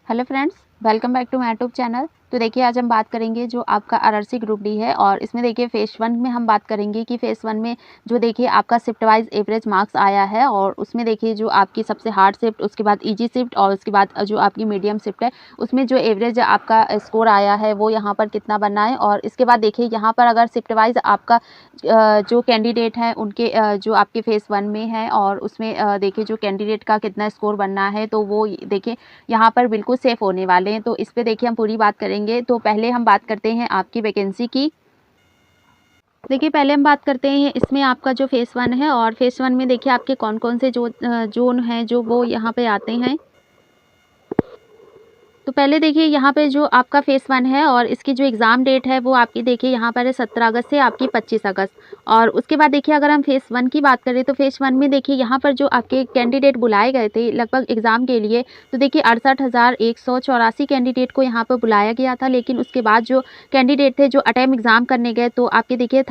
Hello friends, welcome back to my YouTube channel. तो देखिए आज हम बात करेंगे जो आपका आरआरसी ग्रुप डी है और इसमें देखिए फेस 1 में हम बात करेंगे कि फेस 1 में जो देखिए आपका शिफ्ट वाइज एवरेज मार्क्स आया है और उसमें देखिए जो आपकी सबसे हार्ड शिफ्ट, उसके बाद इजी शिफ्ट और उसके बाद जो आपकी मीडियम शिफ्ट है उसमें जो एवरेज आपका स्कोर आया है वो यहाँ पर कितना बनना है। और इसके बाद देखिए यहाँ पर अगर शिफ्ट वाइज आपका जो कैंडिडेट हैं उनके जो आपके फेस 1 में है और उसमें देखिए जो कैंडिडेट का कितना स्कोर बनना है तो वो देखिए यहाँ पर बिल्कुल सेफ होने वाले हैं। तो इस पे देखिए हम पूरी बात करेंगे। तो पहले हम बात करते हैं आपकी वैकेंसी की। देखिए पहले हम बात करते हैं इसमें आपका जो फेस 1 है और फेस 1 में देखिए आपके कौन कौन से जो जोन हैं जो वो यहाँ पे आते हैं। तो पहले देखिए यहाँ पे जो आपका फेस 1 है और इसकी जो एग्ज़ाम डेट है वो आपकी देखिए यहाँ पर है 17 अगस्त से आपकी 25 अगस्त। और उसके बाद देखिए अगर हम फेस 1 की बात करें तो फेस 1 में देखिए यहाँ पर जो आपके कैंडिडेट बुलाए गए थे लगभग एग्ज़ाम के लिए, तो देखिए 68,184 कैंडिडेट को यहाँ पर बुलाया गया था। लेकिन उसके बाद जो कैंडिडेट थे जो अटेम्प्ट एग्ज़ाम करने गए तो आपके देखिए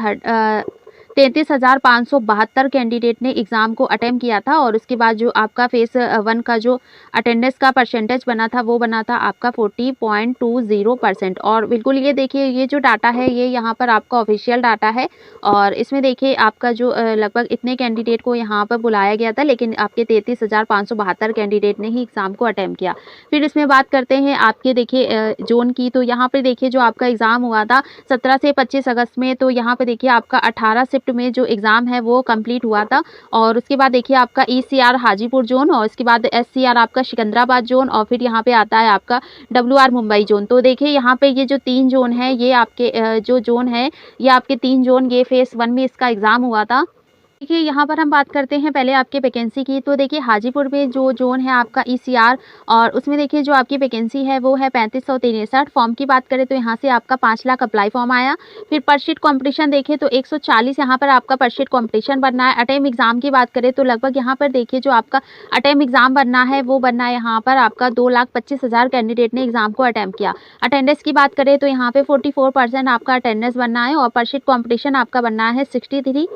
33,572 कैंडिडेट ने एग्ज़ाम को अटेम्प्ट किया था। और उसके बाद जो आपका फेस 1 का जो अटेंडेंस का परसेंटेज बना था वो बना था आपका 40.20%। और बिल्कुल ये देखिए ये जो डाटा है ये यहाँ पर आपका ऑफिशियल डाटा है और इसमें देखिए आपका जो लगभग इतने कैंडिडेट को यहाँ पर बुलाया गया था, लेकिन आपके 33,572 कैंडिडेट ने ही एग्ज़ाम को अटेम्प्ट किया। फिर इसमें बात करते हैं आपके देखिए जोन की। तो यहाँ पर देखिए जो आपका एग्ज़ाम हुआ था 17 से 25 अगस्त में, तो यहाँ पे देखिए आपका 18 शिफ्ट में जो एग्ज़ाम है वो कंप्लीट हुआ था। और उसके बाद देखिए आपका ईसीआर हाजीपुर जोन और इसके बाद एससीआर आपका सिकंदराबाद जोन और फिर यहाँ पे आता है आपका डब्ल्यूआर मुंबई जोन। तो देखिए यहाँ पे ये जो 3 जोन है ये आपके जो जोन है ये आपके 3 जोन ये फेस 1 में इसका एग्ज़ाम हुआ था। देखिए यहाँ पर हम बात करते हैं पहले आपके वैकेंसी की। तो देखिए हाजीपुर में जो जोन है आपका ईसीआर और उसमें देखिए जो आपकी वैकेंसी है वो है 3563। फॉर्म की बात करें तो यहाँ से आपका 5 लाख अप्लाई फॉर्म आया। फिर पर शीट कॉम्पिटिशन देखें तो 140 यहाँ पर आपका पर शीट कॉम्पिटिशन बनना है। अटेम्प्ट एग्जाम की बात करें तो लगभग यहाँ पर देखिए जो आपका अटेम्प्ट एग्जाम बनना है वो बनना है यहाँ पर आपका 2,25,000 कैंडिडेट ने एग्जाम को अटेम्प्ट किया। अटेंडेंस की बात करें तो यहाँ पे 44% आपका अटेंडेंस बनना है और पर शीट कॉम्पिटिशन आपका बनना है 63।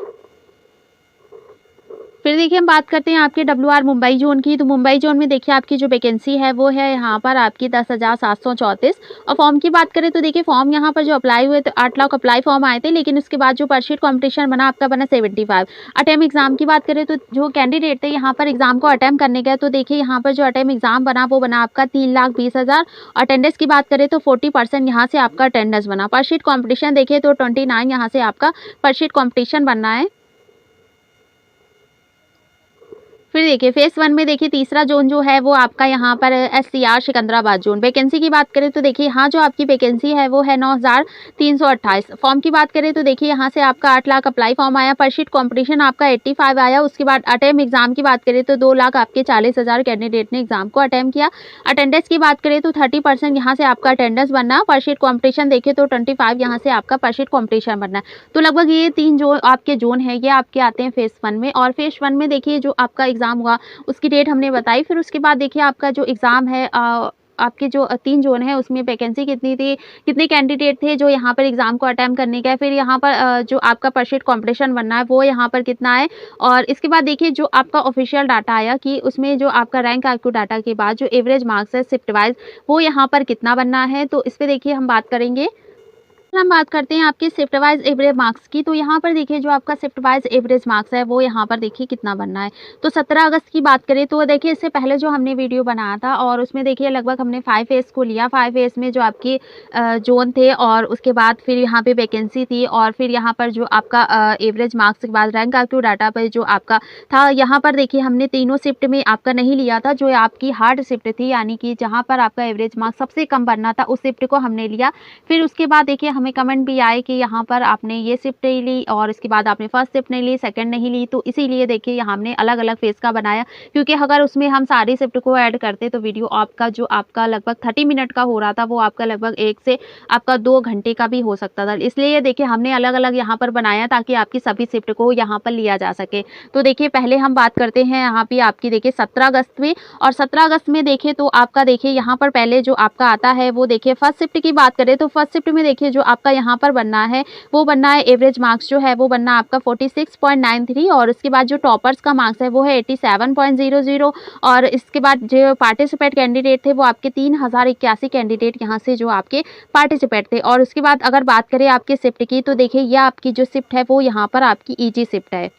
फिर देखिए हम बात करते हैं आपके डब्ल्यूआर मुंबई जोन की। तो मुंबई जोन में देखिए आपकी जो वैकेंसी है वो है यहाँ पर आपकी 10,734। और फॉर्म की बात करें तो देखिए फॉर्म यहाँ पर जो अप्लाई हुए तो 8 लाख अप्लाई फॉर्म आए थे, लेकिन उसके बाद जो पर शीट कॉम्पिटिशन बना आपका बना 75। अटेम्प्ट एग्जाम की बात करें तो जो कैंडिडेट थे यहाँ पर एग्जाम को अटेम्प्ट करने गए तो देखिए यहाँ पर जो अटेम्प्ट एग्जाम बना वो बना आपका 3,20,000। अटेंडेंस की बात करें तो 40% यहाँ से आपका अटेंडेंस बना। पर शीट कॉम्पिटिशन देखिए तो 29 यहाँ से आपका पर शीट कॉम्पिटिशन बनना है। फिर देखिए फेस 1 में देखिए तीसरा जोन जो है वो आपका यहाँ पर एससीआर सिकंदराबाद जोन। वैकेंसी की बात करें तो देखिए यहाँ जो आपकी वैकेंसी है वो है 9,328। फॉर्म की बात करें तो देखिए यहाँ से आपका 8 लाख अप्लाई फॉर्म आया। पर शीट कॉम्पिटिशन आपका 85 आया। उसके बाद अटेम्प्ट एग्जाम की बात करें तो 2 लाख आपके 40,000 कैंडिडेट ने एग्जाम को अटेम्प्ट किया। अटेंडेंस की बात करें तो 30% यहाँ से आपका अटेंडेंस बनना। पर शीट कॉम्पिटिशन देखिए तो 25 यहाँ से आपका पर शीट कॉम्पिटिशन बनना है। तो लगभग ये 3 जो आपके जोन है ये आपके आते हैं फेस 1 में। और फेस 1 में देखिए जो आपका एग्जाम हुआ उसकी डेट हमने बताई। फिर उसके बाद देखिए आपका जो एग्जाम है आपके जो 3 जोन है उसमें वैकेंसी कितनी थी, कितने कैंडिडेट थे जो यहाँ पर एग्जाम को अटेम्प्ट करने गए, फिर यहाँ पर जो आपका पर शीट कॉम्पिटिशन बनना है वो यहाँ पर कितना है। और इसके बाद देखिए जो आपका ऑफिशियल डाटा आया कि उसमें जो आपका रैंक आईक्यू डाटा के बाद जो एवरेज मार्क्स है शिफ्ट वाइज वो यहाँ पर कितना बनना है। तो इस पर देखिए हम बात करेंगे। हम बात करते हैं आपके शिफ्ट वाइज एवरेज मार्क्स की। तो यहाँ पर देखिए जो आपका शिफ्ट वाइज एवरेज मार्क्स है वो यहाँ पर देखिए कितना बनना है। तो 17 अगस्त की बात करें तो देखिए इससे पहले जो हमने वीडियो बनाया था और उसमें देखिए लगभग हमने 5 फेज को लिया। 5 फेज में जो आपकी जोन थे और उसके बाद फिर यहाँ पे वैकेंसी थी और फिर यहाँ पर जो आपका एवरेज मार्क्स के बाद रैंक आईक्यू डाटा पर जो आपका था यहाँ पर देखिए हमने तीनों शिफ्ट में आपका नहीं लिया था। जो आपकी हार्ड शिफ्ट थी यानी कि जहाँ पर आपका एवरेज मार्क्स सबसे कम बनना था उस शिफ्ट को हमने लिया। फिर उसके बाद देखिए हमें कमेंट भी आए कि यहाँ पर आपने ये शिफ्ट नहीं ली और इसके बाद आपने फर्स्ट शिफ्ट नहीं ली, सेकंड नहीं ली। तो इसीलिए देखिए यहाँ हमने अलग अलग फेज का बनाया, क्योंकि अगर उसमें हम सारी शिफ्ट को ऐड करते तो वीडियो आपका जो आपका लगभग 30 मिनट का हो रहा था वो आपका लगभग 1 से आपका 2 घंटे का भी हो सकता था। इसलिए देखिए हमने अलग अलग यहाँ पर बनाया ताकि आपकी सभी शिफ्ट को यहाँ पर लिया जा सके। तो देखिए पहले हम बात करते हैं यहाँ पे आपकी देखिए 17 अगस्त में। और 17 अगस्त में देखिए तो आपका देखिए यहाँ पर पहले जो आपका आता है वो देखिए फर्स्ट शिफ्ट की बात करें तो फर्स्ट शिफ्ट में देखिए जो आपका यहाँ पर बनना है वो बनना है, एवरेज मार्क्स जो है वो बनना आपका 46.93 और उसके बाद जो टॉपर्स का मार्क्स है वो है 87.00 और इसके बाद जो पार्टिसिपेट कैंडिडेट थे वो आपके 3081 कैंडिडेट यहाँ से जो आपके पार्टिसिपेट थे। और उसके बाद अगर बात करें आपके शिफ्ट की तो देखिए यह आपकी जो शिफ्ट है वो यहाँ पर आपकी ईजी शिफ्ट है।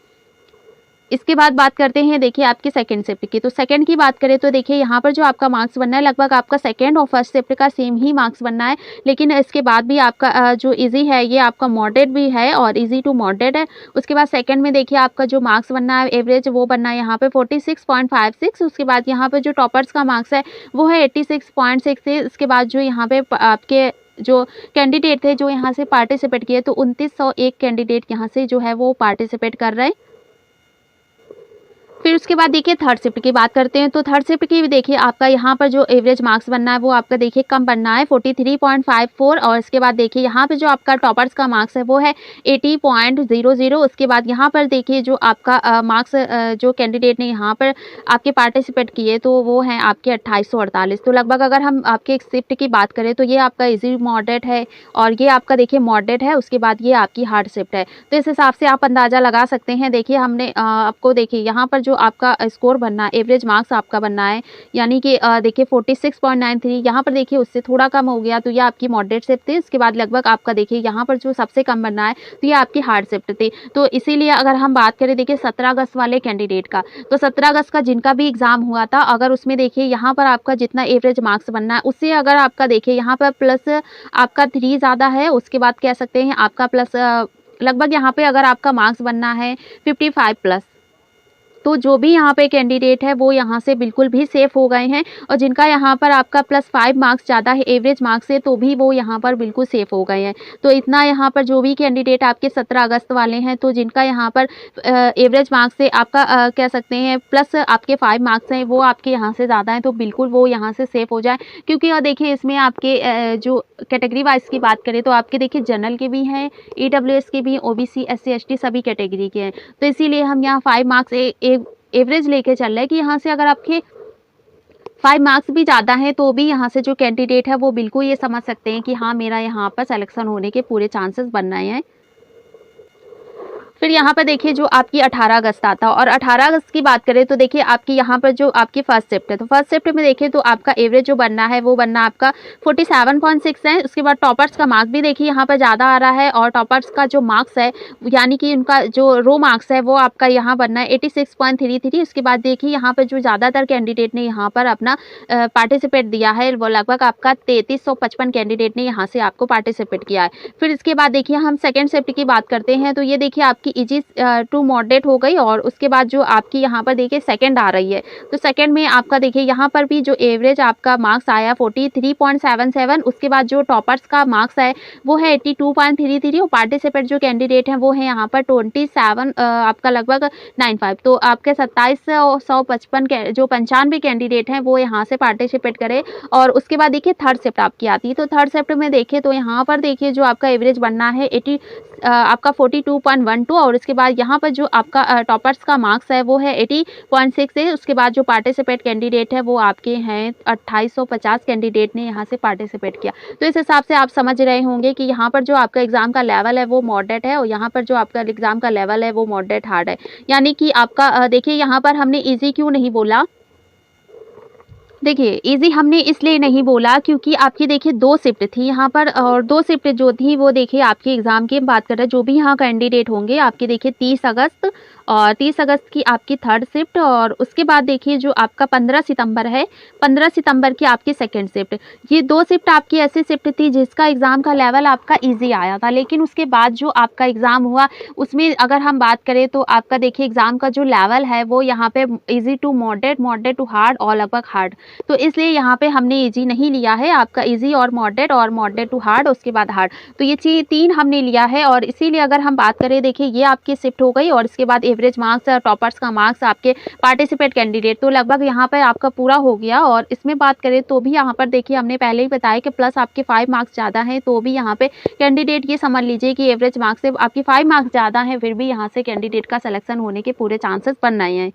इसके बाद बात करते हैं देखिए आपकी सेकंड शिफ्ट की। तो सेकंड की बात करें तो देखिए यहाँ पर जो आपका मार्क्स बनना है लगभग आपका सेकंड और फर्स्ट शिफ्ट का सेम ही मार्क्स बनना है, लेकिन इसके बाद भी आपका जो इजी है ये आपका मॉडरेट भी है और इजी टू मॉडरेट है। उसके बाद सेकंड में देखिए आपका जो मार्क्स बनना है एवरेज वो बनना है यहाँ पे 46.56। उसके बाद यहाँ पे जो टॉपर्स का मार्क्स है वो है 86.6। उसके बाद जो यहाँ पे आपके जो कैंडिडेट थे जो यहाँ से पार्टिसिपेट किए तो 2901 कैंडिडेट यहाँ से जो है वो पार्टिसिपेट कर रहे हैं। फिर उसके बाद देखिए थर्ड शिफ्ट की बात करते हैं। तो थर्ड शिफ्ट की भी देखिए आपका यहाँ पर जो एवरेज मार्क्स बनना है वो आपका देखिए कम बनना है 43.54 और इसके बाद देखिए यहाँ पे जो आपका टॉपर्स का मार्क्स है वो है 80.00। उसके बाद यहाँ पर देखिए जो आपका मार्क्स जो कैंडिडेट ने यहाँ पर आपके पार्टिसिपेट किए तो वो हैं आपके 2848। तो लगभग अगर हम आपके शिफ्ट की बात करें तो ये आपका इजी मॉडरेट है और ये आपका देखिए मॉडरेट है। उसके बाद ये आपकी हार्ड शिफ्ट है। तो इस हिसाब से आप अंदाज़ा लगा सकते हैं। देखिए हमने आपको देखिए यहाँ पर जो आपका स्कोर बनना है एवरेज मार्क्स आपका बनना है यानी कि देखिए 46.93, यहाँ पर देखिए उससे थोड़ा कम हो गया तो ये आपकी मॉडरेट शिफ्ट थी। इसके बाद लगभग आपका देखिए यहाँ पर जो सबसे कम बनना है तो ये आपकी हार्ड शिफ्ट थी। तो इसीलिए अगर हम बात करें देखिए 17 अगस्त वाले कैंडिडेट का, तो 17 अगस्त का जिनका भी एग्जाम हुआ था अगर उसमें देखिए यहाँ पर आपका जितना एवरेज मार्क्स बनना है उससे अगर आपका देखिए यहाँ पर प्लस आपका 3 ज़्यादा है, उसके बाद कह सकते हैं आपका प्लस लगभग यहाँ पे अगर आपका मार्क्स बनना है 55 प्लस, तो जो भी यहाँ पे कैंडिडेट है वो यहाँ से बिल्कुल भी सेफ हो गए हैं। और जिनका यहाँ पर आपका +5 मार्क्स ज़्यादा है एवरेज मार्क्स से तो भी वो यहाँ पर बिल्कुल सेफ हो गए हैं। तो इतना यहाँ पर जो भी कैंडिडेट आपके 17 अगस्त वाले हैं तो जिनका यहाँ पर एवरेज मार्क्स से आपका कह सकते हैं प्लस आपके 5 मार्क्स हैं वो आपके यहाँ से ज़्यादा हैं तो बिल्कुल वो यहाँ से सेफ हो जाए। क्योंकि देखिए इसमें आपके जो कैटेगरी वाइज की बात करें तो आपके देखिए जनरल के भी हैं, EWS के भी, OBC SC ST सभी कैटेगरी के हैं। तो इसीलिए हम यहाँ 5 मार्क्स एवरेज लेके चल रहे हैं कि यहाँ से अगर आपके 5 मार्क्स भी ज़्यादा हैं तो भी यहाँ से जो कैंडिडेट है वो बिल्कुल ये समझ सकते हैं कि हाँ मेरा यहाँ पर सिलेक्शन होने के पूरे चांसेस बन रहे हैं। फिर यहाँ पर देखिए जो आपकी 18 अगस्त आता है और 18 अगस्त की बात करें तो देखिए आपकी यहाँ पर जो आपकी फर्स्ट शिफ्ट है तो फर्स्ट शिफ्ट में देखिए तो आपका एवरेज जो बनना है वो बनना आपका 47.6 है। उसके बाद टॉपर्स का मार्क्स भी देखिए यहाँ पर ज़्यादा आ रहा है और टॉपर्स का जो मार्क्स है यानी कि उनका जो रो मार्क्स है वो आपका यहाँ बनना है 86.33। उसके बाद देखिए यहाँ पर जो ज़्यादातर कैंडिडेट ने यहाँ पर अपना पार्टिसिपेट दिया है वो लगभग आपका 3355 कैंडिडेट ने यहाँ से आपको पार्टिसिपेट किया है। फिर इसके बाद देखिए हम सेकेंड शिफ्ट की बात करते हैं तो ये देखिए आपकी इजी टू मॉडरेट हो गई और उसके बाद जो आपकी यहाँ पर देखिए सेकंड आ रही है तो सेकंड में आपका देखिए यहाँ पर भी जो एवरेज आपका मार्क्स आया 43.77। उसके बाद जो टॉपर्स का मार्क्स है वो है 82.33 और पार्टिसिपेट जो कैंडिडेट हैं वो है यहाँ पर 27 आपका लगभग 95। तो आपके 2755 जो 95 कैंडिडेट हैं वो यहाँ से पार्टिसिपेट करें। और उसके बाद देखिए थर्ड शिफ्ट आपकी आती है तो थर्ड शिफ्ट में देखिए तो यहाँ पर देखिए जो आपका एवरेज बनना है आपका 42.12 और उसके बाद यहाँ पर जो आपका टॉपर्स का मार्क्स है वो है 80.6 है। उसके बाद जो पार्टिसिपेट कैंडिडेट है वो आपके हैं 2850 कैंडिडेट ने यहाँ से पार्टिसिपेट किया। तो इस हिसाब से आप समझ रहे होंगे कि यहाँ पर जो आपका एग्जाम का लेवल है वो मॉडरेट है और यहाँ पर जो आपका एग्जाम का लेवल है वो मॉडरेट हार्ड है। यानी कि आपका देखिए यहाँ पर हमने ईजी क्यों नहीं बोला, देखिए इजी हमने इसलिए नहीं बोला क्योंकि आपकी देखिए 2 शिफ्ट थी यहाँ पर और 2 शिफ्ट जो थी वो देखिए आपके एग्ज़ाम की बात कर रहे हैं जो भी यहाँ कैंडिडेट होंगे आपके देखिए 30 अगस्त और 30 अगस्त की आपकी थर्ड शिफ्ट और उसके बाद देखिए जो आपका 15 सितंबर है 15 सितंबर की आपकी सेकंड शिफ्ट। ये 2 शिफ्ट आपकी ऐसी शिफ्ट थी जिसका एग्ज़ाम का लेवल आपका इजी आया था, लेकिन उसके बाद जो आपका एग्ज़ाम हुआ उसमें अगर हम बात करें तो आपका देखिए एग्ज़ाम का जो लेवल है वो यहाँ पे easy to moderate, moderate to hard और लगभग हार्ड। तो इसलिए यहाँ पे हमने इजी नहीं लिया है, आपका इजी और मॉडरेट टू हार्ड उसके बाद हार्ड। तो ये चीज़ 3 हमने लिया है और इसीलिए अगर हम बात करें देखिए ये आपकी शिफ्ट हो गई और इसके बाद एवरेज मार्क्स और टॉपर्स का मार्क्स आपके पार्टिसिपेट कैंडिडेट तो लगभग यहाँ पर आपका पूरा हो गया। और इसमें बात करें तो भी यहाँ पर देखिए हमने पहले ही बताया कि प्लस आपके 5 मार्क्स ज़्यादा हैं तो भी यहाँ पे कैंडिडेट ये समझ लीजिए कि एवरेज मार्क्स से आपके 5 मार्क्स ज़्यादा हैं फिर भी यहाँ से कैंडिडेट का सिलेक्शन होने के पूरे चांसेस बन रहे हैं।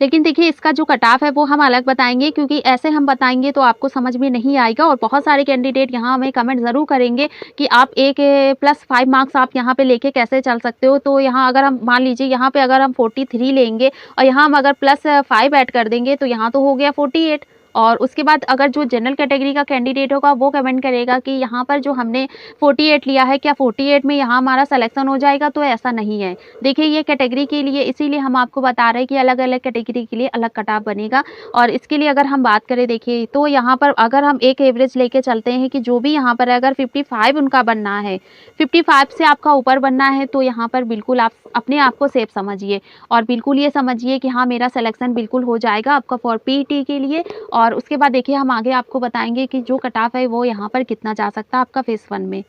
लेकिन देखिए इसका जो कट ऑफ है वो हम अलग बताएँगे, क्योंकि ऐसे हम बताएँगे तो आपको समझ में नहीं आएगा। और बहुत सारे कैंडिडेट यहाँ हमें कमेंट ज़रूर करेंगे कि आप एक प्लस 5 मार्क्स आप यहाँ पे लेके कैसे चल सकते हो। तो यहाँ अगर हम मान लीजिए यहाँ पे अगर हम 43 लेंगे और यहाँ हम अगर प्लस 5 ऐड कर देंगे तो यहाँ तो हो गया 48। और उसके बाद अगर जो जनरल कैटेगरी का कैंडिडेट होगा वो कमेंट करेगा कि यहाँ पर जो हमने 48 लिया है, क्या 48 में यहाँ हमारा सिलेक्शन हो जाएगा? तो ऐसा नहीं है। देखिए ये कैटेगरी के लिए इसीलिए हम आपको बता रहे हैं कि अलग-अलग कैटेगरी के लिए अलग कट ऑफ बनेगा। और इसके लिए अगर हम बात करें, देखिए तो यहाँ पर अगर हम एक एवरेज लेके चलते हैं कि जो भी यहाँ पर अगर 55 उनका बनना है, 55 से आपका ऊपर बनना है, तो यहाँ पर बिल्कुल आप अपने आप को सेफ समझिए और बिल्कुल ये समझिए कि हाँ मेरा सिलेक्शन बिल्कुल हो जाएगा आपका फॉर पीईटी के लिए। और उसके बाद देखिए हम आगे आपको बताएँगे कि जो कट ऑफ है वो यहाँ पर कितना जा सकता है आपका फेज़ 1 में।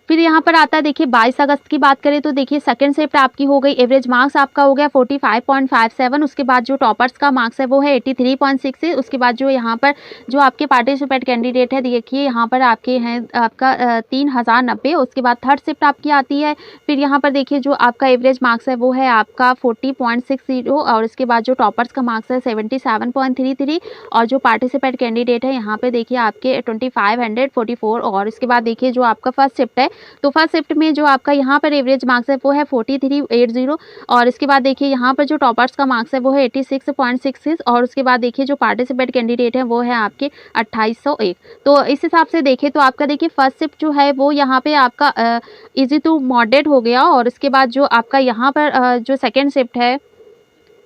फिर यहाँ पर आता है देखिए 22 अगस्त की बात करें तो देखिए सेकंड शिफ्ट आपकी हो गई, एवरेज मार्क्स आपका हो गया 45.57। उसके बाद जो टॉपर्स का मार्क्स है वो है 83.6। उसके बाद जो यहाँ पर जो आपके पार्टिसिपेंट कैंडिडेट है, देखिए यहाँ पर आपके हैं आपका 3090। उसके बाद थर्ड शिफ्ट आपकी आती है। फिर यहाँ पर देखिए जो आपका एवरेज मार्क्स है वो है आपका 40.60। और इसके बाद जो टॉपर्स का मार्क्स है 77.33। और जो पार्टिसिपेंट कैंडिडेट है यहाँ पे देखिए आपके 2544। और इसके बाद देखिए जो आपका फर्स्ट शिफ्ट है, तो फर्स्ट शिफ्ट में जो आपका यहाँ पर एवरेज मार्क्स है वो है 4380। और इसके बाद देखिए यहाँ पर जो टॉपर्स का मार्क्स है वो है 86.66। और उसके बाद देखिए जो पार्टिसिपेंट कैंडिडेट है वो है आपके 2801। तो इस हिसाब से देखें तो आपका देखिए फर्स्ट शिफ्ट जो है वो यहाँ पे आपका इजी टू मॉडरेट हो गया। और इसके बाद जो आपका यहाँ पर जो सेकेंड शिफ्ट है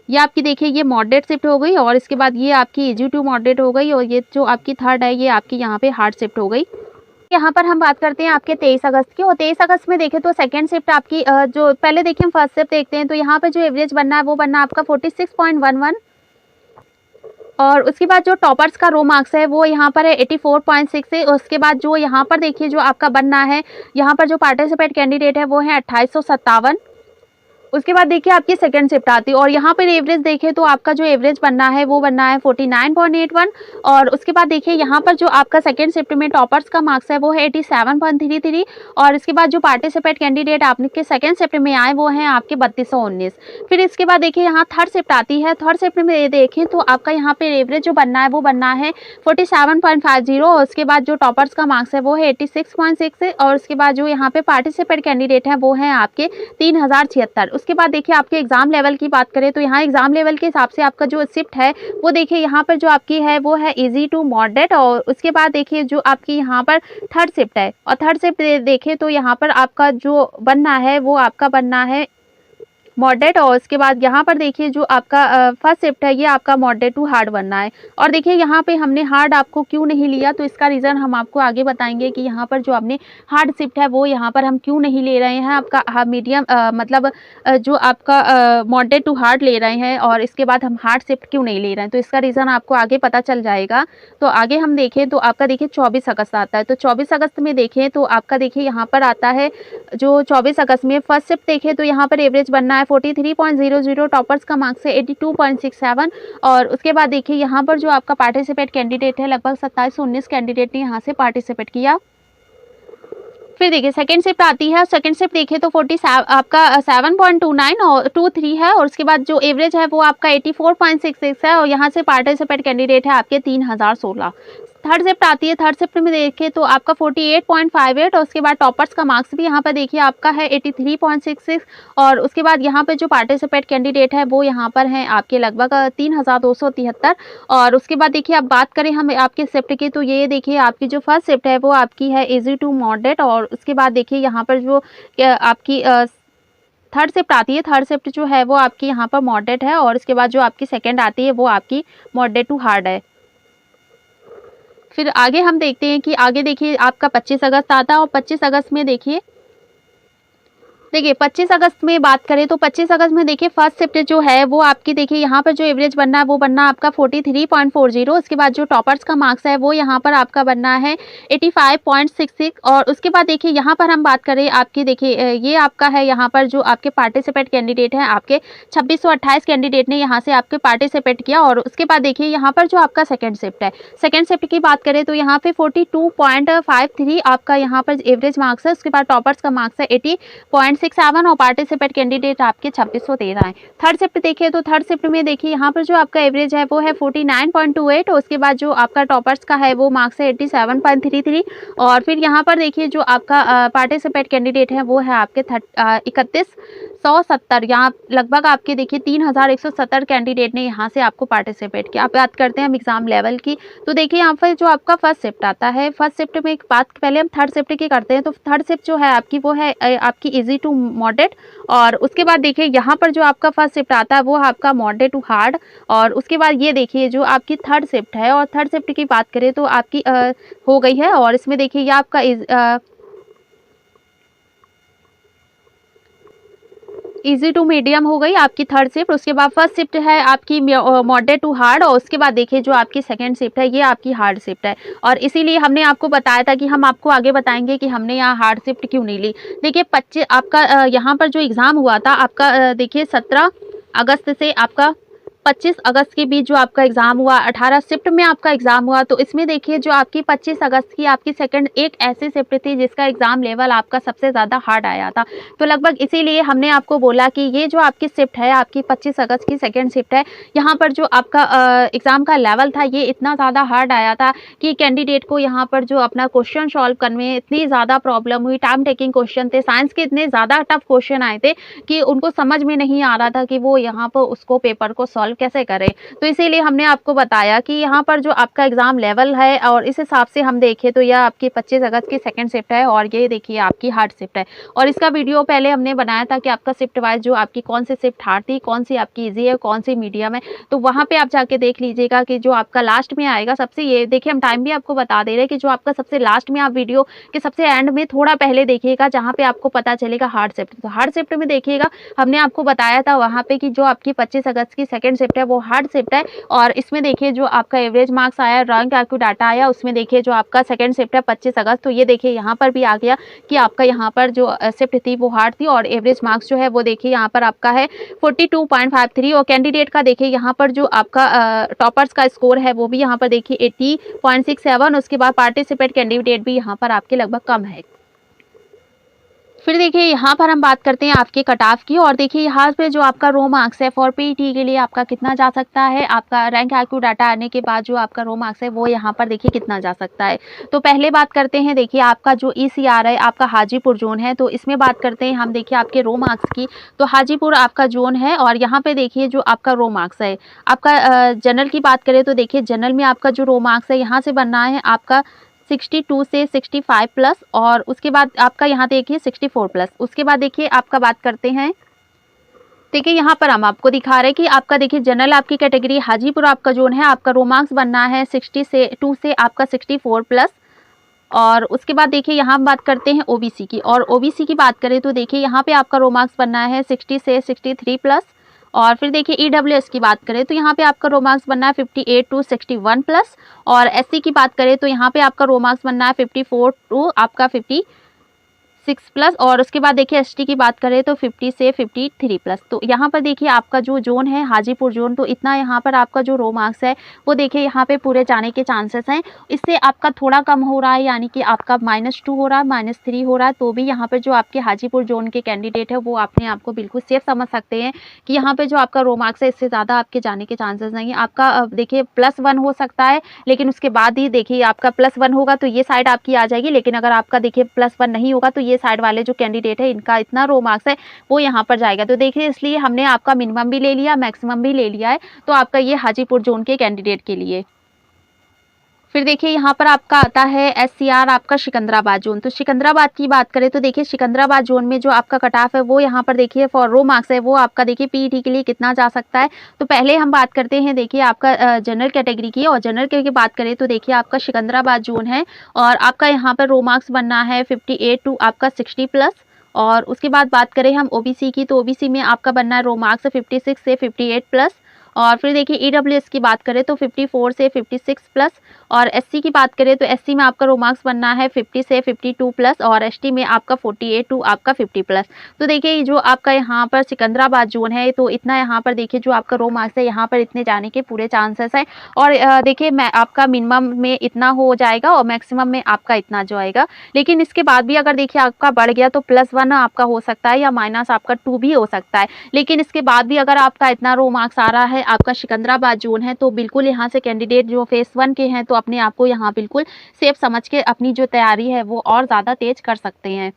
ये आपकी देखिए ये मॉडरेट शिफ्ट हो गई। और इसके बाद ये आपकी इजी टू मॉडरेट हो गई। और ये जो आपकी थर्ड है ये आपकी यहाँ पे हार्ड शिफ्ट हो गई। यहाँ पर हम बात करते हैं आपके 23 अगस्त की। और 23 अगस्त में देखें तो सेकंड शिफ्ट आपकी जो पहले देखिए हम फर्स्ट शिफ्ट देखते हैं, तो यहाँ पे जो एवरेज बनना है वो बनना आपका 46.11। और उसके बाद जो टॉपर्स का रो मार्क्स है वो यहाँ पर है 84.6 है। उसके बाद जो यहाँ पर देखिए जो आपका बनना है, यहाँ पर जो पार्टिसिपेंट कैंडिडेट है वो है 2857। उसके बाद देखिए आपकी सेकंड शिफ्ट आती है और यहाँ पर एवरेज देखें तो आपका जो एवरेज बनना है वो बनना है 49.81। और उसके बाद देखिए यहाँ पर जो आपका सेकंड शिफ्ट में टॉपर्स का मार्क्स है वो है 87.33। और इसके बाद जो पार्टिसिपेंट कैंडिडेट आपके सेकंड शिफ्ट में आए वो हैं आपके 3219। फिर इसके बाद देखिए यहाँ थर्ड शिफ्ट आती है। थर्ड शिफ्ट में देखें तो आपका यहाँ पे एवरेज जो बनना है वो बनना है 47.50। और उसके बाद जो टॉपर्स का मार्क्स है वो है 86.6। और उसके बाद जो यहाँ पे पार्टिसिपेंट कैंडिडेट हैं वो हैं आपके 3076। उसके बाद देखिए आपके एग्जाम लेवल की बात करें तो यहाँ एग्जाम लेवल के हिसाब से आपका जो शिफ्ट है वो देखिए यहाँ पर जो आपकी है वो है इजी टू मॉडरेट। और उसके बाद देखिए जो आपकी यहाँ पर थर्ड शिफ्ट है, और थर्ड शिफ्ट देखें तो यहाँ पर आपका जो बनना है वो आपका बनना है मॉडरेट। और उसके बाद यहाँ पर देखिए जो आपका फर्स्ट शिफ्ट है ये आपका मॉडरेट टू हार्ड बनना है। और देखिए यहाँ पे हमने हार्ड आपको क्यों नहीं लिया, तो इसका रीज़न हम आपको आगे बताएंगे कि यहाँ पर जो आपने हार्ड शिफ्ट है वो यहाँ पर हम क्यों नहीं ले रहे हैं। आपका मीडियम मतलब जो आपका मॉडरेट टू हार्ड ले रहे हैं और इसके बाद हम हार्ड शिफ्ट क्यों नहीं ले रहे हैं, तो इसका रीज़न आपको आगे पता चल जाएगा। तो आगे हम देखें तो आपका देखिए 24 अगस्त आता है। तो 24 अगस्त में देखें तो आपका देखिए यहाँ पर आता है जो 24 अगस्त में फर्स्ट शिफ्ट देखें तो यहाँ पर एवरेज बनना है 43.00। टॉपर्स का मार्क्स है 82.67। और उसके बाद देखिए यहाँ पर जो आपका पार्टिसिपेट कैंडिडेट है लगभग 2719 कैंडिडेट ने यहाँ से पार्टिसिपेट किया। फिर देखिए सेकंड शिफ्ट आती है। सेकंड शिफ्ट देखिए तो 47 आपका 7.29 और 23 है। और उसके बाद जो एवरेज है वो आपका 84.66 है। और यहाँ से पार्टिसिपेट कैंडिडेट है आपके 3016। थर्ड शिफ्ट आती है। थर्ड शिफ्ट में देखिए तो आपका 48.58। और उसके बाद टॉपर्स का मार्क्स भी यहाँ पर देखिए आपका है 83.66। और उसके बाद यहाँ पे जो पार्टिसिपेट कैंडिडेट है वो यहाँ पर हैं आपके लगभग 3273। और उसके बाद देखिए अब बात करें हम आपके शिफ्ट की, तो ये देखिए आपकी जो फर्स्ट शिफ्ट है वो आपकी है इजी टू मॉडरेट। और उसके बाद देखिए यहाँ पर जो आपकी थर्ड शिफ्ट आती है, थर्ड शिफ्ट जो है वो आपकी यहाँ पर मॉडरेट है। और उसके बाद जो आपकी सेकेंड आती है वो आपकी मॉडरेट टू हार्ड है। फिर आगे हम देखते हैं कि आगे देखिए आपका 25 अगस्त आता है। और 25 अगस्त में देखिए 25 अगस्त में बात करें तो 25 अगस्त में देखिए फर्स्ट शिफ्ट जो है वो आपकी देखिए यहाँ पर जो एवरेज बनना है वो बनना आपका 43.40। उसके बाद जो टॉपर्स का मार्क्स है वो यहाँ पर आपका बनना है 85.66। और उसके बाद देखिए यहाँ पर हम बात करें आपकी देखिए ये आपका है यहाँ पर जो आपके पार्टिसिपेट कैंडिडेट हैं आपके 2628 कैंडिडेट ने यहाँ से आपके पार्टिसिपेट किया। और उसके बाद देखिए यहाँ पर जो आपका सेकेंड शिफ्ट है, सेकेंड शिफ्ट की बात करें तो यहाँ पे 42.53 आपका यहाँ पर एवरेज मार्क्स है। उसके बाद टॉपर्स का मार्क्स है 80.6 56.7 और पार्टिसिपेट कैंडिडेट आपके 2613 है। थर्ड शिफ्ट देखिए तो थर्ड शिफ्ट में देखिए यहाँ पर जो आपका एवरेज है वो है 49.28 और उसके बाद जो आपका टॉपर्स का है वो मार्क्स है 87.33 और फिर यहाँ पर देखिए जो आपका पार्टिसिपेट कैंडिडेट है वो है आपके 3170। यहाँ लगभग आपके देखिए 3170 कैंडिडेट ने यहाँ से आपको पार्टिसिपेट किया। आप बात करते हैं हम एग्जाम लेवल की, तो देखिए यहाँ पर जो आपका फर्स्ट शिफ्ट आता है, फर्स्ट शिफ्ट में एक बात पहले हम थर्ड शिफ्ट की करते हैं। तो थर्ड शिफ्ट जो है आपकी वो है आपकी इजी टू मॉडरेट और उसके बाद देखिए यहाँ पर जो आपका फर्स्ट शिफ्ट आता है वो आपका मॉडरेट टू हार्ड और उसके बाद ये देखिए जो आपकी थर्ड शिफ्ट है और थर्ड शिफ्ट की बात करें तो आपकी हो गई है और इसमें देखिए ये आपका इजी टू मीडियम हो गई आपकी थर्ड शिफ्ट। उसके बाद फर्स्ट शिफ्ट है आपकी मॉडरेट टू हार्ड और उसके बाद देखिए जो आपकी सेकंड शिफ्ट है ये आपकी हार्ड शिफ्ट है और इसीलिए हमने आपको बताया था कि हम आपको आगे बताएंगे कि हमने यहाँ हार्ड शिफ्ट क्यों नहीं ली। देखिए 25 आपका यहाँ पर जो एग्ज़ाम हुआ था आपका देखिए 17 अगस्त से आपका 25 अगस्त के बीच जो आपका एग्जाम हुआ, 18 शिफ्ट में आपका एग्जाम हुआ। तो इसमें देखिए जो आपकी 25 अगस्त की आपकी सेकंड एक ऐसी शिफ्ट थी जिसका एग्जाम लेवल आपका सबसे ज़्यादा हार्ड आया था। तो लगभग इसीलिए हमने आपको बोला कि ये जो आपकी शिफ्ट है आपकी 25 अगस्त की सेकंड शिफ्ट है, यहाँ पर जो आपका एग्ज़ाम का लेवल था ये इतना ज़्यादा हार्ड आया था कि कैंडिडेट को यहाँ पर जो अपना क्वेश्चन सॉल्व करने में इतनी ज़्यादा प्रॉब्लम हुई। टाइम टेकिंग क्वेश्चन थे, साइंस के इतने ज़्यादा टफ क्वेश्चन आए थे कि उनको समझ में नहीं आ रहा था कि वो यहाँ पर उसको पेपर को सॉल्व कैसे करें। तो इसीलिए हमने आपको बताया कि यहाँ पर जो आपका एग्जाम लेवल है और इस हिसाब से हम देखें तो यह आपकी 25 अगस्त की सेकंड शिफ्ट है और ये देखिए आपकी हार्ड शिफ्ट है और इसका वीडियो पहले हमने बनाया था कि आपका शिफ्ट वाइज जो आपकी कौन सी शिफ्ट हार्ड थी, कौन सी आपकी ईजी है, कौन सी मीडियम है। तो वहाँ पे आप जाके देख लीजिएगा कि जो आपका लास्ट में आएगा सबसे, ये देखिए हम टाइम भी आपको बता दे रहे हैं कि जो आपका सबसे लास्ट में आप वीडियो के सबसे एंड में थोड़ा पहले देखिएगा जहाँ पे आपको पता चलेगा हार्ड शिफ्ट। तो हार्ड शिफ्ट में देखिएगा हमने आपको बताया था वहाँ पे कि जो आपकी 25 अगस्त की सेकंड शिफ्ट है वो हार्ड शिफ्ट है और इसमें देखिए जो आपका एवरेज मार्क्स आया, रैंक एक्यू डाटा आया, उसमें देखिए जो आपका सेकंड शिफ्ट है 25 अगस्त। तो ये देखिए यहाँ पर भी आ गया कि आपका यहाँ पर जो शिफ्ट थी वो हार्ड थी और एवरेज मार्क्स जो है वो देखिए यहाँ पर आपका है 42.53 और कैंडिडेट का देखिए यहाँ पर जो आपका टॉपर्स का स्कोर है वो भी यहाँ पर देखिए 80.67। उसके बाद पार्टिसिपेट कैंडिडेट भी यहाँ पर आपके लगभग कम है। फिर देखिए यहाँ पर हम बात करते हैं आपके कट ऑफ की और देखिए यहाँ पे जो आपका रो मार्क्स है फॉर पीईटी के लिए आपका कितना जा सकता है, आपका रैंक एक्यू डाटा आने के बाद जो आपका रो मार्क्स है वो यहाँ पर देखिए कितना जा सकता है। तो पहले बात करते हैं देखिए आपका जो ईसीआर है आपका हाजीपुर जोन है, तो इसमें बात करते हैं हम देखिए आपके रो मार्क्स की। तो हाजीपुर आपका जोन है और यहाँ पे देखिए जो आपका रो मार्क्स है आपका जनरल की बात करें तो देखिए जनरल में आपका जो रो मार्क्स है यहाँ से बनना है आपका 62 से 65 प्लस और उसके बाद आपका यहाँ देखिए 64 प्लस। उसके बाद देखिए आपका बात करते हैं, देखिए यहाँ पर हम आपको दिखा रहे हैं कि आपका देखिए जनरल आपकी कैटेगरी हाजीपुर आपका जोन है, आपका रो मार्क्स बनना है 62 से आपका 64 प्लस। और उसके बाद देखिए यहाँ हम बात करते हैं ओबीसी की और ओबीसी की बात करें तो देखिए यहाँ पे आपका रो मार्क्स बनना है 60 से 63 प्लस। और फिर देखिए ईडब्ल्यूएस की बात करें तो यहाँ पे आपका रो मार्क्स बनना है 58 टू 61 प्लस। और एससी की बात करें तो यहाँ पे आपका रो मार्क्स बनना है 54 टू आपका 56 प्लस। और उसके बाद देखिए एसटी की बात करें तो 50 से 53 प्लस। तो यहाँ पर देखिए आपका जो जोन है हाजीपुर जोन, तो इतना यहाँ पर आपका जो रो मार्क्स है वो देखिए यहाँ पे पूरे जाने के चांसेस हैं। इससे आपका थोड़ा कम हो रहा है यानी कि आपका -2 हो रहा है, -3 हो रहा है, तो भी यहाँ पर जो आपके हाजीपुर जोन के कैंडिडेट है वो अपने आप को बिल्कुल सेफ समझ सकते हैं कि यहाँ पे जो आपका रो मार्क्स है इससे ज़्यादा आपके जाने के चांसेस नहीं है। आपका देखिए +1 हो सकता है लेकिन उसके बाद ही देखिए आपका +1 होगा तो ये साइड आपकी आ जाएगी, लेकिन अगर आपका देखिए +1 नहीं होगा तो ये साइड वाले जो कैंडिडेट है इनका इतना रो मार्क्स है वो यहाँ पर जाएगा। तो देखिए इसलिए हमने आपका मिनिमम भी ले लिया, मैक्सिमम भी ले लिया है, तो आपका ये हाजीपुर जोन के कैंडिडेट के लिए। फिर देखिए यहाँ पर आपका आता है एससीआर आपका सिकंदराबाद जोन। तो सिकंदराबाद की बात करें तो देखिए सिकंदराबाद जोन में जो आपका कट ऑफ है वो यहाँ पर देखिए फॉर रो मार्क्स है वो आपका देखिए पीईटी के लिए कितना जा सकता है। तो पहले हम बात करते हैं देखिए आपका जनरल कैटेगरी की, और जनरल की बात करें तो देखिए आपका सिकंदराबाद जोन है और आपका यहाँ पर रो मार्क्स बनना है 58 टू आपका 60 प्लस। और उसके बाद बात करें हम ओबीसी की, तो ओबीसी में आपका बनना है रो मार्क्स 56 से 58 प्लस। और फिर देखिए ईडब्ल्यूएस की बात करें तो 54 से 56 प्लस, और एससी की बात करें तो एससी में आपका रो मार्क्स बनना है 50 से 52 प्लस, और एसटी में आपका 48 टू आपका 50 प्लस। तो देखिए जो आपका यहाँ पर सिकंदराबाद जोन है तो इतना यहाँ पर देखिए जो आपका रो मार्क्स है यहाँ पर इतने जाने के पूरे चांसेस है। और देखिए मैं आपका मिनिमम में इतना हो जाएगा और मैक्सिमम में आपका इतना जो आएगा। लेकिन इसके बाद भी अगर देखिए आपका बढ़ गया तो +1 आपका हो सकता है या माइनस आपका 2 भी हो सकता है। लेकिन इसके बाद भी अगर आपका इतना रो मार्क्स आ रहा है, आपका सिकंदराबाद जोन है, तो बिल्कुल यहाँ से कैंडिडेट जो फेस 1 के हैं तो अपने आप को यहाँ बिल्कुल सेफ समझ के अपनी जो तैयारी है वो और ज़्यादा तेज कर सकते हैं।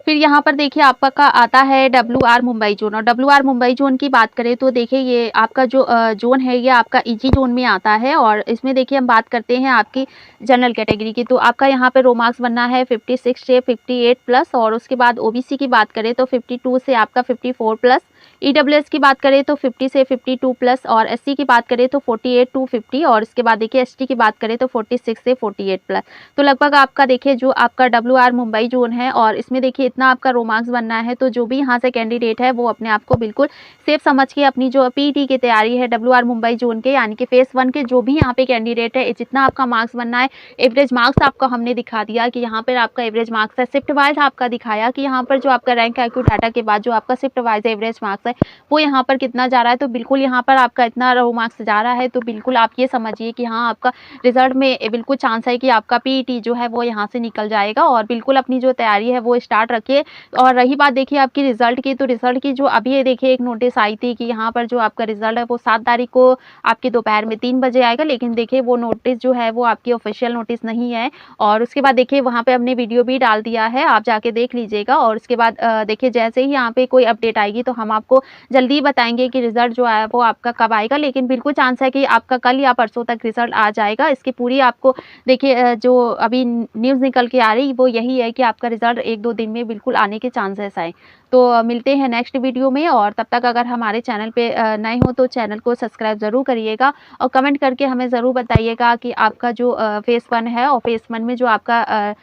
फिर यहाँ पर देखिए आपका आता है WR मुंबई जोन, और WR मुंबई जोन की बात करें तो देखिए ये आपका जो जोन है ये आपका ईजी जोन में आता है। और इसमें देखिए हम बात करते हैं आपकी जनरल कैटेगरी की, तो आपका यहाँ पे रो मार्क्स बनना है 56 से 58 प्लस, और उसके बाद ओबीसी की बात करें तो 52 से आपका 54 प्लस, ईडब्ल्यूएस की बात करें तो 50 से 52 प्लस, और एससी की बात करें तो 48 टू 50, और इसके बाद देखिए एसटी की बात करें तो 46 से 48 प्लस। तो लगभग आपका देखिए जो आपका WR मुंबई जोन है और इसमें देखिए इतना आपका रो मार्क्स बनना है, तो जो भी यहाँ से कैंडिडेट है वो अपने आप को बिल्कुल सेफ समझ के अपनी जो पीटी की तैयारी है WR मुंबई जोन के यानी कि फेस 1 के जो भी यहाँ पे कैंडिडेट है जितना आपका मार्क्स बनना है, एवरेज मार्क्स आपको हमने दिखा दिया कि यहाँ पर आपका एवरेज मार्क्स है। शिफ्ट वाइज आपका दिखाया कि यहाँ पर जो आपका रैंक IQ डाटा के बाद जो आपका शिफ्ट वाइज एवरेज मार्क्स है वो यहाँ पर कितना जा रहा है। तो बिल्कुल यहाँ पर आपका इतना रो मार्क्स जा रहा है, तो बिल्कुल आप ये समझिए कि हाँ आपका रिजल्ट में बिल्कुल चांस है कि आपका पीईटी जो है वो यहाँ से निकल जाएगा। और बिल्कुल अपनी जो तैयारी है वो स्टार्ट रखिए। और रही बात देखिए आपकी रिजल्ट की, तो रिजल्ट की जो अभी देखिए एक नोटिस आई थी कि यहाँ पर जो आपका रिजल्ट है वो 7 तारीख को आपके दोपहर में 3 बजे आएगा। लेकिन देखिए वो नोटिस जो है वो आपकी ऑफिशियल नोटिस नहीं है। और उसके बाद देखिए वहाँ पे हमने वीडियो भी डाल दिया है, आप जाके देख लीजिएगा। और उसके बाद देखिए जैसे ही यहाँ पे कोई अपडेट आएगी तो हम आपको जल्दी बताएंगे कि रिजल्ट जो है वो आपका कब आएगा। लेकिन बिल्कुल चांस है कि आपका कल या परसों तक रिजल्ट आ जाएगा। इसकी पूरी आपको देखिए जो अभी न्यूज़ निकल के आ रही वो यही है कि आपका रिजल्ट 1-2 दिन में बिल्कुल आने के चांसेस है। तो मिलते हैं नेक्स्ट वीडियो में, और तब तक अगर हमारे चैनल पे नए हो तो चैनल को सब्सक्राइब ज़रूर करिएगा और कमेंट करके हमें ज़रूर बताइएगा कि आपका जो फेस 1 है और फेस 1 में जो आपका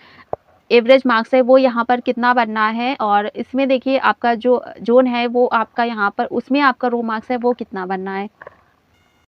एवरेज मार्क्स है वो यहाँ पर कितना बनना है। और इसमें देखिए आपका जो जोन है वो आपका यहाँ पर उसमें आपका रो मार्क्स है वो कितना बनना है।